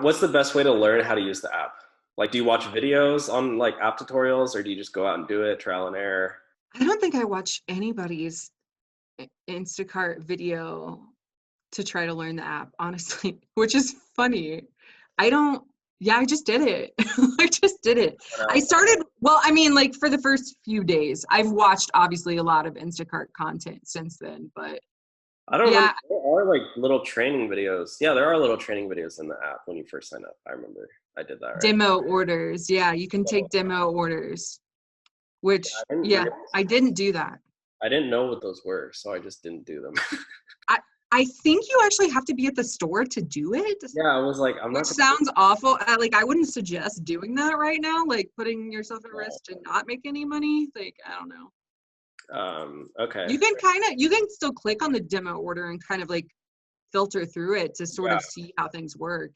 What's the best way to learn how to use the app? Like, do you watch videos on like app tutorials, or do you just go out and do it, trial and error? I don't think I watch anybody's Instacart video to try to learn the app, honestly, which is funny. I just did it. I just did it. I started, well, I mean, like for the first few days, I've watched obviously a lot of Instacart content since then, but I don't yeah, remember. There are like little training videos. Yeah, there are little training videos in the app when you first sign up. I remember I did that, right? demo orders. Yeah, you can take demo orders, which, I didn't do that. I didn't know what those were, so I just didn't do them. I think you actually have to be at the store to do it. Yeah, I was like, I'm not. Which sounds awful. Like, I wouldn't suggest doing that right now, like putting yourself at risk to not make any money. Like, I don't know. Okay. You can still click on the demo order and kind of like filter through it to sort of see how things work.